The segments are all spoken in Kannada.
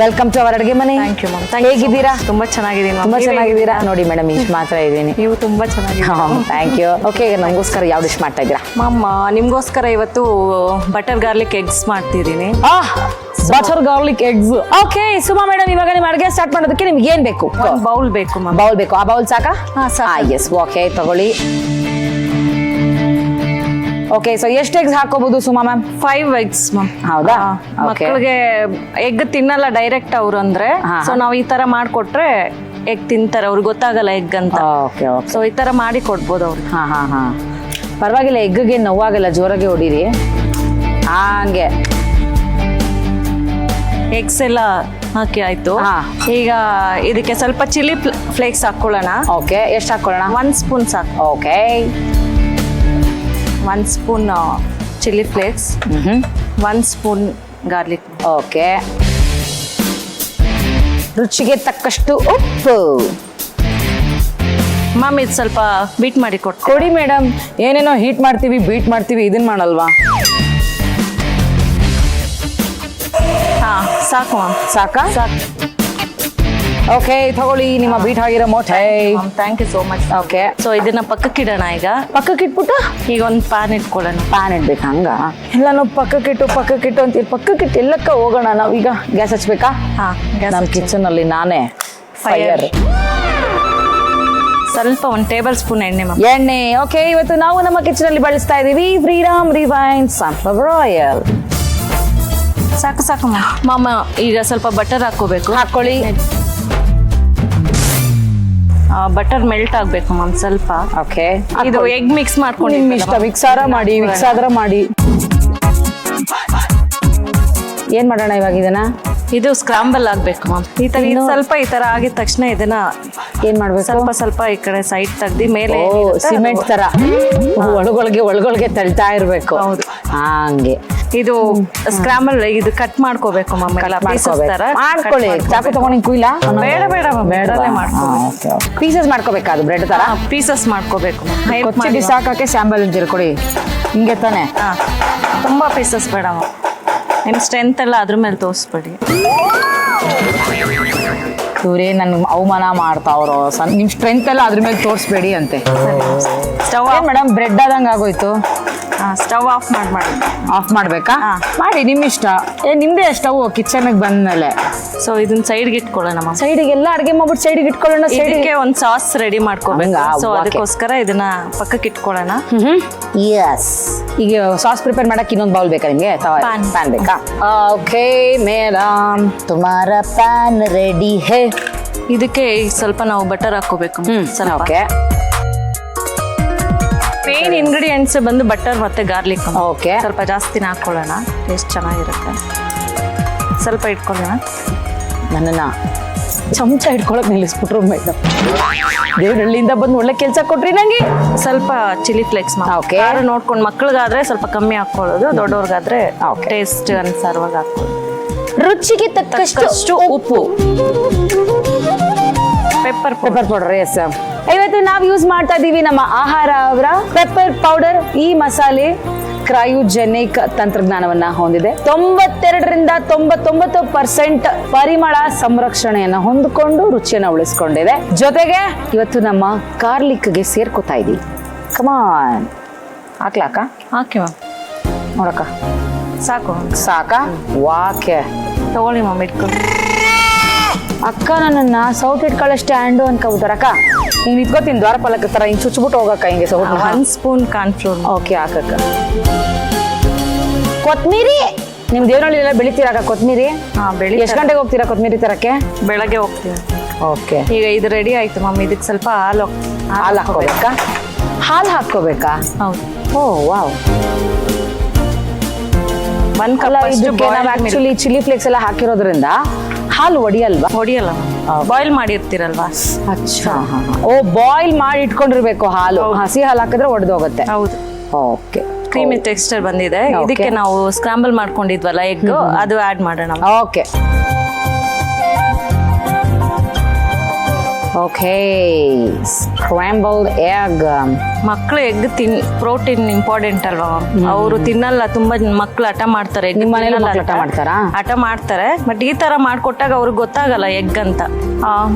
ವೆಲ್ಕಮ್ ಟು ಅವರ್ ಅಡುಗೆ ಮನೆ. Thank you ma'am. ಹೇಗಿದ್ದೀರಾ? ತುಂಬಾ ಚೆನ್ನಾಗಿದ್ದೀನಿ. ತುಂಬಾ ಚೆನ್ನಾಗಿದ್ದೀರಾ ನೋಡಿ ಮೇಡಮ್, ಇಷ್ಟು ಮಾತ್ರ ಇದ್ದೀನಿ. ನೀವು ತುಂಬಾ ಚೆನ್ನಾಗಿದ್ದೀರಾ. Thank you. ಓಕೆ, ನಮಗೋಸ್ಕರ ಯಾವ ಡಿಶ್ ಮಾಡ್ತಾ ಇದ್ದೀರಾ? ಮ್ಯಾಮ್ ನಿಮ್ಗೋಸ್ಕರ ಇವತ್ತು ಬಟರ್ ಗಾರ್ಲಿಕ್ ಎಗ್ಸ್ ಮಾಡ್ತಿದ್ದೀನಿ. Butter garlic eggs. Okay Suma madam, ಇವಾಗ ನಿಮ್ಮ ಅಡುಗೆ ಸ್ಟಾರ್ಟ್ ಮಾಡೋದಕ್ಕೆ ನಿಮ್ಗೆ ಏನ್ ಬೇಕು? ಒಂದು ಬೌಲ್ ಬೇಕು ಮ್ಯಾಮ್. ಬೌಲ್ ಬೇಕು. ಆ ಬೌಲ್ ಸಾಕಾ? ಸಾಕು. ಎಸ್, ಓಕೆ ತಗೊಳ್ಳಿ. ಓಕೆ, ಸೊ ಎಷ್ಟು ಎಗ್ಸ್ ಹಾಕೋಬಹುದು ಸುಮಾ ಮ್ಯಾಮ್? 5 eggs ma'am. ಹೌದಾ? ಮಕ್ಕಳಿಗೆ ಎಗ್ ತಿನ್ನಲ್ಲ ಡೈರೆಕ್ಟ್ ಅವ್ರು ಅಂದ್ರೆ, ಸೊ ನಾವು ಈ ತರ ಮಾಡ್ಕೊಟ್ರೆ ಎಗ್ ತಿಂತಾರೆ, ಅವ್ರಿಗೆ ಗೊತ್ತಾಗಲ್ಲ ಎಗ್ ಅಂತ. Okay okay. ಸೊ ಈ ತರ ಮಾಡಿ ಕೊಡ್ಬೋದು ಅವ್ರಿಗೆ. ಹಾ ಪರವಾಗಿಲ್ಲ, ಎಗ್ಗೆ ನೋವಾಗಲ್ಲ, ಜೋರಾಗಿ ಹೊಡೀರಿ. ಹಂಗೆ ಎಗ್ಸ್ ಎಲ್ಲ ಹಾಕಿ ಆಯ್ತು. ಈಗ ಇದಕ್ಕೆ ಸ್ವಲ್ಪ ಚಿಲ್ಲಿ ಫ್ಲೇಕ್ಸ್ ಹಾಕೊಳ್ಳೋಣ. ಓಕೆ, ಎಷ್ಟು ಹಾಕೊಳ್ಳೋಣ? 1 ಸ್ಪೂನ್ ಸಾಕು. Okay, 1 spoon chilli flakes, 1 spoon garlic. Okay, ರುಚಿಗೆ ತಕ್ಕಷ್ಟು ಉಪ್ಪು. ಮ್ಯಾಮ್ ಇದು ಸ್ವಲ್ಪ ಬೀಟ್ ಮಾಡಿ ಕೊಡಿ ಮೇಡಮ್. ಏನೇನೋ ಹೀಟ್ ಮಾಡ್ತೀವಿ, ಬೀಟ್ ಮಾಡ್ತೀವಿ, ಇದನ್ನ ಮಾಡಲ್ವಾ? ಸಾಕು ಮ್ಯಾಮ್. ಸಾಕಾ? ಸಾಕು. ಓಕೆ, ತಗೊಳ್ಳಿ ನಿಮ್ಮ ಬೀಟ್ ಆಗಿರೋ ಮೊಟ್ಟೆ. Thank you so much. Okay, so ಇದನ್ನ ಪಕ್ಕಕ್ಕಿಡೋಣ. ಈಗ ಪಕ್ಕಕ್ಕೆ ಇಟ್ಬಿಟ್ಟು ಈಗ ಒಂದು ಪ್ಯಾನ್ ಇಟ್ಕೊಳ್ಳೋಣ. ಪ್ಯಾನ್ ಇಡ್ಬೇಕು? ಹಂಗ ಎಲ್ಲ ನಾವು ಪಕ್ಕಕ್ಕಿಟ್ಟು ಅಂತೀವಿ. ಪಕ್ಕಕ್ಕಿಟ್ಟು ಎಲ್ಲಕ್ಕ ಹೋಗೋಣ ನಾವು. ಈಗ ಗ್ಯಾಸ್ ಹಚ್ಬೇಕಾ? ನಮ್ಮ ಕಿಚನ್ ಅಲ್ಲಿ ನಾನೇ ಫೈರ್. ಸ್ವಲ್ಪ 1 ಟೇಬಲ್ ಸ್ಪೂನ್ ಎಣ್ಣೆ ಮ್ಯಾಮ್. ಎಣ್ಣೆ. ಓಕೆ, ಇವತ್ತು ನಾವು ನಮ್ಮ ಕಿಚನ್ ಅಲ್ಲಿ ಬಳಸ್ತಾ ಇದೀವಿ ಫ್ರೀಡಮ್ ರಿಫೈನ್ಡ್ ಸನ್ಫ್ಲವರ್ ಆಯಿಲ್. ಸಾಕು ಸಾಕು ಮಾಮ. ಈಗ ಸ್ವಲ್ಪ ಬಟರ್ ಹಾಕೋಬೇಕು. ಹಾಕೊಳ್ಳಿ. ಬಟರ್ ಮೆಲ್ಟ್ ಆಗ್ಬೇಕು ಮ್ಯಾಮ್ ಸ್ವಲ್ಪ. ಓಕೆ, ಇದು ಎಗ್ ಮಿಕ್ಸ್ ಮಾಡ್ಕೊಂಡು ನಿಮ್ ಇಷ್ಟ. ಮಿಕ್ಸ್ ಆದ್ರ ಮಾಡಿ. ಏನ್ ಮಾಡೋಣ ಇವಾಗ ಇದನ್ನ? ಇದು ಸ್ಕ್ರಾಂಬಲ್ ಆಗ್ಬೇಕು ಮ್ಯಾಮ್. ಈ ತರ ಆಗಿದ ತಕ್ಷಣ ಇದನ್ನ ಏನ್ ಮಾಡ್ಬೇಕು? ಸ್ವಲ್ಪ ಈ ಕಡೆ ಸೈಡ್ ತೆಗ್ದಿ ಮೇಲೆ ಸಿಮೆಂಟ್ ತರ ಒಳಗೊಳಗೆ ತಳ್ತಾ ಇರ್ಬೇಕು. ಹೌದು, ಹಂಗೆ. ಇದು ಸ್ಕ್ರಾಂಬಲ್ ಇದು ಕಟ್ ಮಾಡ್ಕೋಬೇಕು ಮ್ಯಾಮ್. ಮಾಡ್ಕೊಳ್ಳಿ. ಚಾಕು ತಗೊಂಡು ಕುಯ್ಲ? ಬೇಡ ಬೇಡ ಪೀಸಸ್ ಮಾಡ್ಕೋಬೇಕಾ? ಅದು ಬ್ರೆಡ್ ತರ ಪೀಸಸ್ ಮಾಡ್ಕೋಬೇಕು. ಕೊಚ್ಚಿ ಬಿಸಾಕಕ್ಕೆ ಸ್ಯಾಂಬಲ್ ಇಂಜಿರ್ ಕೊಡಿ. ಹಿಂಗೆ ತಾನೆ? ತುಂಬಾ ಪೀಸಸ್ ಬೇಡ ಮ್ಯಾಮ್. ನಿಮ್ ಸ್ಟ್ರೆಂತ್ ಎಲ್ಲ ಅದ್ರ ಮೇಲೆ ತೋರಿಸ್ಬೇಡಿ. ಇವ್ರೇ ನನ್ ಅವಮಾನ ಮಾಡ್ತಾವ್ರು. ನಿಮ್ ಸ್ಟ್ರೆಂತ್ ಎಲ್ಲ ಅದ್ರ ಮೇಲೆ ತೋರಿಸ್ಬೇಡಿ ಅಂತೆ. ಸ್ಟವ್ ಮೇಡಮ್, ಬ್ರೆಡ್ ಆದಂಗ ಆಗೋಯ್ತು. ಸ್ಟವ್ ಆಫ್ ಆಫ್ ಮಾಡ್ಬೇಕಾ? ಮಾಡಿ, ನಿಮ್ ಇಷ್ಟ. ನಿಮ್ದೇ ಸ್ಟವ್ ಕಿಚನ್ ಬಂದ್ಮೇಲೆ. ಸೊ ಇದನ್ನ ಸೈಡ್ಗೆ ಇಟ್ಕೊಳ್ಳೋಣ ಮ್ಯಾಮ್. ಸೈಡಿಗೆ ಎಲ್ಲ ಅಡ್ಗೆ ಮಾಡ್ಬಿಟ್ಟು ಸೈಡ್ಗೆ ಇಟ್ಕೊಳ್ಳೋಣ. ಸೈಡ್ಗೆ ಒಂದು ಸಾಸ್ ರೆಡಿ ಮಾಡ್ಕೋಬೇಕು. ಸೊ ಅದಕ್ಕೋಸ್ಕರ ಇದನ್ನ ಪಕ್ಕಕ್ಕೆ ಇಟ್ಕೊಳ್ಳೋಣ. ಯಸ್. ಈಗ ಸಾಸ್ ಪ್ರಿಪೇರ್ ಮಾಡಕ್ಕೆ ಇನ್ನೊಂದು ಬೌಲ್ ಬೇಕಾ ನಿಮ್ಗೆ? ಪ್ಯಾನ್ ಬೇಕಾ? ಓಕೆ ಮೇಡಮ್, ತುಮಾರ ಪ್ಯಾನ್ ರೆಡಿ ಹೇ. ಇದಕ್ಕೆ ಸ್ವಲ್ಪ ನಾವು ಬಟರ್ ಹಾಕೋಬೇಕು. ಓಕೆ. ಮೇನ್ ಇಂಗ್ರೀಡಿಯೆಂಟ್ಸ್ ಬಂದು ಬಟರ್ ಮತ್ತೆ ಗಾರ್ಲಿಕ್. ಓಕೆ, ಸ್ವಲ್ಪ ಜಾಸ್ತಿನ ಹಾಕೊಳ್ಳೋಣ, ಟೇಸ್ಟ್ ಚೆನ್ನಾಗಿರುತ್ತೆ. ಸ್ವಲ್ಪ ಇಟ್ಕೊಳ್ಳೋಣ. ನನ್ನನ್ನ ಚಮಚ ಇಟ್ಕೊಳಕ್ ನಿಲ್ಲಿಸ್ಬಿಟ್ರು ಮೇಡಮ್. ದೇವ್ರಹಳ್ಳಿಯಿಂದ ಬಂದು ಒಳ್ಳೆ ಕೆಲಸ ಕೊಟ್ರಿ ನಂಗೆ. ಸ್ವಲ್ಪ ಚಿಲ್ಲಿ ಫ್ಲೇಕ್ಸ್ ನೋಡ್ಕೊಂಡು, ಮಕ್ಳಿಗಾದ್ರೆ ಸ್ವಲ್ಪ ಕಮ್ಮಿ ಹಾಕೊಳ್ಳೋದು, ದೊಡ್ಡವ್ರಿಗಾದ್ರೆ ಟೇಸ್ಟ್ ಅನುಸಾರವಾಗಿ ಹಾಕೊಳ್ಳೋದು. ರುಚಿಗೆ ತಕ್ಕಷ್ಟು ಉಪ್ಪು. Pepper powder. ಎಸ್, ಇವತ್ತು ನಾವು ಯೂಸ್ ಮಾಡ್ತಾ ಇದೀವಿ ನಮ್ಮ ಆಹಾರ ಅವರ ಪೆಪ್ಪರ್ ಪೌಡರ್. ಈ ಮಸಾಲೆ ಕ್ರಯೋಜೆನಿಕ್ ತಂತ್ರಜ್ಞಾನವನ್ನ ಹೊಂದಿದೆ. 92ರಿಂದ 99% ಪರಿಮಳ ಸಂರಕ್ಷಣೆಯನ್ನ ಹೊಂದಿಕೊಂಡು ರುಚಿಯನ್ನ ಉಳಿಸ್ಕೊಂಡಿದೆ. ಜೊತೆಗೆ ಇವತ್ತು ನಮ್ಮ ಗಾರ್ಲಿಕ್ಗೆ ಸೇರ್ಕೋತಾ ಇದೀವಿ. ಕಮಾನ್, ಹಾಕ್ಲಾಕ? ಹಾಕಿ ಮ್ಯಾಮ್. ನೋಡಕ್ಕ ಸಾಕಾ? ವಾಕೆ ತಗೊಳ್ಳಿ ಮ್ಯಾಮ್, ಇಟ್ಕೊಂಡು. ಅಕ್ಕ ನನ್ನನ್ನ ಸೌಟ್ ಇಟ್ಕೊಳ್ಳಷ್ಟೇ ಹ್ಯಾಂಡು ಅನ್ಕೋಬಿಟ್ಟಾರಕ್ಕ. ಹಿಂಗ್ ನಿಂತ್ಕೋತೀನಿ ದ್ವಾರಪಾಲಕ ತರ, ಹಿಂಗ್ ಚುಚ್ಬಿಟ್ಟು ಹೋಗಕ್ಕ ಹಿಂಗೆ ಸೌಟ್. 1 ಸ್ಪೂನ್ ಕಾರ್ನ್ಫ್ಲೋರ್. ಓಕೆ, ಹಾಕಕ್ಕ. ಕೊತ್ಮೀರಿ ನಿಮ್ ದೇವನಹಳ್ಳಿ ಬೆಳಿತೀರಾಕ ಕೊತ್ಮೀರಿ? ಎಷ್ಟು ಗಂಟೆಗೆ ಹೋಗ್ತೀರಾ ಕೊತ್ಮೀರಿ ತರಕ್ಕೆ? ಬೆಳಗ್ಗೆ ಹೋಗ್ತೀವಿ. ಓಕೆ, ಈಗ ಇದು ರೆಡಿ ಆಯ್ತು ಮ್ಯಾಮ್. ಇದಕ್ಕೆ ಸ್ವಲ್ಪ ಹಾಲು ಹಾಕೋಬೇಕಾ? ಹಾಲು ಹಾಕೋಬೇಕಾ? ಹೌದು. Oh wow. 1 cup actually chilli flakes ಎಲ್ಲ ಹಾಕಿರೋದ್ರಿಂದ ಹಾಲು ಹೊಡಿಯಲ್ಲ ಬಾಯ್ಲ್ ಮಾಡಿರ್ತೀರಲ್ವಾ? ಅಚ್ಚಾ. ಓ, ಬಾಯ್ಲ್ ಮಾಡಿ ಇಟ್ಕೊಂಡಿರ್ಬೇಕು ಹಾಲು. ಹಸಿ ಹಾಲು ಹಾಕಿದ್ರೆ ಒಡೆದೋಗುತ್ತೆ. ಹೌದು. ಓಕೆ, ಕ್ರೀಮಿ ಟೆಕ್ಸ್ಚರ್ ಬಂದಿದೆ. ಇದಕ್ಕೆ ನಾವು ಸ್ಕ್ರಾಂಬಲ್ ಮಾಡ್ಕೊಂಡಿದ್ವಲ್ಲ ಎಗ್, ಅದು ಆಡ್ ಮಾಡೋಣ. Okay, okay, scrambled egg. ಮಕ್ಳು ಎಗ್ ಪ್ರೋಟೀನ್ ಇಂಪಾರ್ಟೆಂಟ್ ಅಲ್ವಾ ಮ್ಯಾಮ್? ಅವರು ತಿನ್ನಲ್ಲ, ತುಂಬಾ ಮಕ್ಳು ಹಠ ಮಾಡ್ತಾರೆ. egg ನಿಮ್ಮ ಮನೇಲಿ ತಿನ್ನಲ್ಲ ಮಕ್ಳು ಹಠ ಅಂತ. ಮಾಡ್ತಾರಾ? ಹಠ ಮಾಡ್ತಾರೆ, ಬಟ್ ಈ ತರ ಮಾಡ್ಕೊಟ್ಟಾಗ ಅವ್ರಿಗೆ ಗೊತ್ತಾಗಲ್ಲ ಎಗ್ ಅಂತ.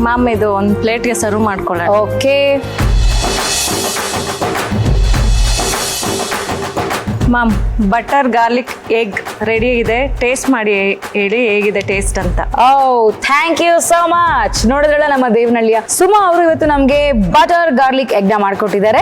ಮ್ಯಾಮ್ ಇದು ಒಂದು ಪ್ಲೇಟ್ಗೆ ಸರ್ವ್ ಮಾಡ್ಕೊಳ್ಳೋಣ. Okay, ma'am butter garlic egg ready ಇದೆ, ಟೇಸ್ಟ್ ಮಾಡಿ ಹೇಳಿ ಹೇಗಿದೆ ಟೇಸ್ಟ್ ಅಂತ. ಓ ಥ್ಯಾಂಕ್ ಯು ಸೋ ಮಚ್. ನೋಡಿದ್ರಲ್ಲ ನಮ್ಮ ದೇವನಹಳ್ಳಿಯ ಸುಮಾ ಅವರು ಇವತ್ತು ನಮ್ಗೆ ಬಟರ್ ಗಾರ್ಲಿಕ್ ಎಗ್ ನ ಮಾಡ್ಕೊಟ್ಟಿದ್ದಾರೆ.